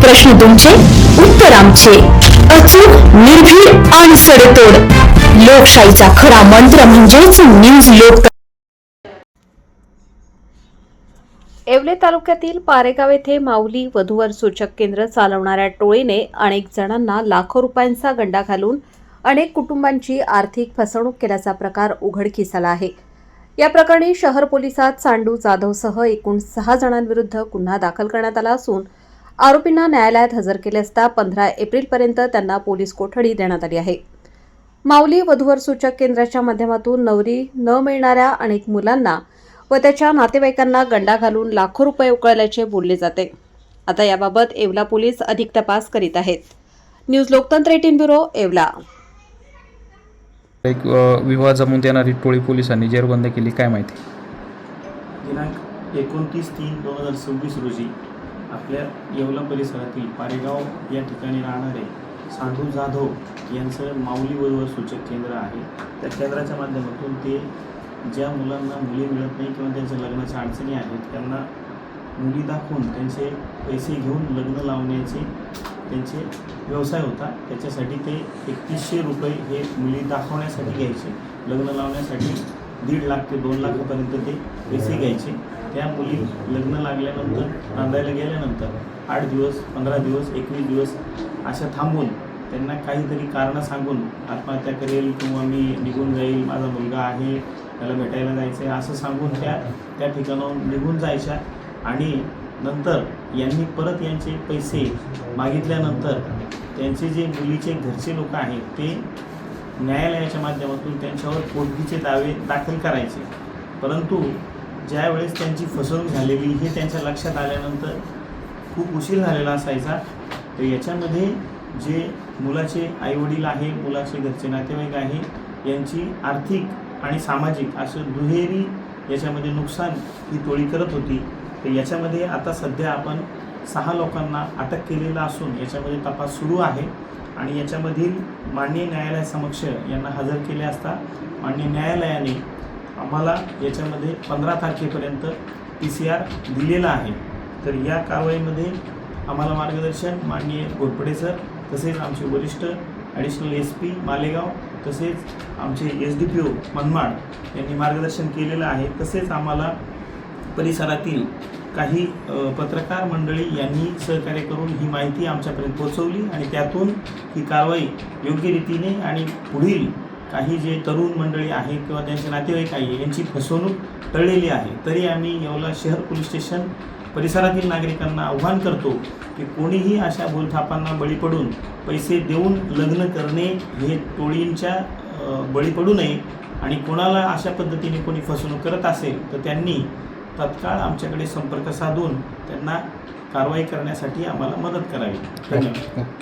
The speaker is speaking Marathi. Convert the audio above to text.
प्रश्न तुमचे, उत्तर आमचे. अचूक, निर्भीड आणि सडेतोड. लोकशाहीचा खरा मंत्र म्हणजेच न्यूज लोक. येवले तालुक्यातील पारेगाव येथे माऊली वधूवर सूचक केंद्र चालवणाऱ्या टोळीने अनेक जणांना लाखो रुपयांचा गंडा घालून अनेक कुटुंबांची आर्थिक फसवणूक केल्याचा प्रकार उघडकीस आला आहे. या प्रकरणी शहर पोलिसात सांडू जाधवसह एकूण 6 जणांविरुद्ध गुन्हा दाखल करण्यात आला असून आरोपींना न्यायालयात हजर केले असता 15 एप्रिलपर्यंत त्यांना पोलीस कोठडी देण्यात आली आहे. माऊली वधूवर सूचक केंद्राच्या माध्यमातून नवरी न मिळणाऱ्या अनेक मुलांना व त्याच्या नातेवाईकांना गंडा घालून लाखो रुपये उकळल्याचे बोलले जाते. आता याबाबत येवला पोलीस अधिक तपास करीत आहेत. न्यूज लोकतंत्र 18 ब्युरो, येवला. एक विवाह जमवून देणारी टोळी पोलिसांनी जेरबंद केली, काय माहिती? दिनांक 29/3/2026 रोजी आपल्या येवला परिसरातील पारेगाव या ठिकाणी राहणारे सांडू जाधव यांचं माऊली वधूवर सूचक केंद्र आहे. त्या केंद्राच्या माध्यमातून ते ज्या मुलांना मुली मिळत नाही किंवा त्यांच्या लग्नाच्या अडचणी आहेत त्यांना मुली दाखवून त्यांचे पैसे घेऊन लग्न लावण्याचे त्यांचे व्यवसाय होता. त्याच्यासाठी ते 3100 रुपये हे मुली दाखवण्यासाठी घ्यायचे. लग्न लावण्यासाठी 1.5 लाख ते 2 लाखापर्यंत ते पैसे घ्यायचे. त्या मुली लग्न लागल्यानंतर नांदायला गेल्यानंतर 8 दिवस, 15 दिवस, 21 दिवस अशा थांबून त्यांना काहीतरी कारणं सांगून आत्महत्या करेल किंवा मी निघून जाईल, माझा मुलगा आहे, त्याला भेटायला जायचं आहे असं सांगून त्या ठिकाणाहून निघून जायच्या. आणि नंतर यांनी परत यांचे पैसे मागितल्यानंतर त्यांचे जे मुलीचे घरचे लोक आहेत ते न्यायालयाच्या माध्यमातून त्यांच्यावर पोटगीचे दावे दाखल करायचे. परंतु ज्यावेळेस त्यांची फसवणूक झालेली हे त्यांच्या लक्षात आल्यानंतर खूप उशीर झालेला असायचा. तर याच्यामध्ये जे मुलाचे आईवडील आहे, मुलाचे घरचे नातेवाईक आहे, यांची आर्थिक आणि सामाजिक असं दुहेरी याच्यामध्ये नुकसान ही टोळी करत होती. तर याच्यामध्ये आता सध्या आपण 6 लोकांना अटक केलेला असून याच्यामध्ये तपास सुरू आहे. आणि याच्यामधील माननीय न्यायालयासमक्ष यांना हजर केले असता माननीय न्यायालयाने आम्हाला याच्यामध्ये 15 तारखेपर्यंत PCR दिलेला आहे. तर या कारवाईमध्ये आम्हाला मार्गदर्शन माननीय घोरपडे सर, तसेच आमचे वरिष्ठ ॲडिशनल SP मालेगाव, तसेच आमचे SDPO मनमाड यांनी मार्गदर्शन केलेलं आहे. तसेच आम्हाला परिसरातील काही पत्रकार मंडळी यांनी सहकार्य करून ही माहिती आमच्यापर्यंत पोहोचवली आणि त्यातून ही कारवाई योग्य रीतीने आणि पुढील काही जे तरुण मंडळी आहेत किंवा त्यांचे नातेवाईक आहे यांची फसवणूक टळलेली आहे. तरी आम्ही येवला शहर पोलीस स्टेशन परिसरातील नागरिकांना आव्हान करतो की कोणीही अशा बोलथापांना बळी पडून पैसे देऊन लग्न करणे हे टोळींच्या बळी पडू नये. आणि कोणाला अशा पद्धतीने कोणी फसवणूक करत असेल तर त्यांनी तत्काळ आमच्याकडे संपर्क साधून त्यांना कारवाई करण्यासाठी आम्हाला मदत करावी. धन्यवाद.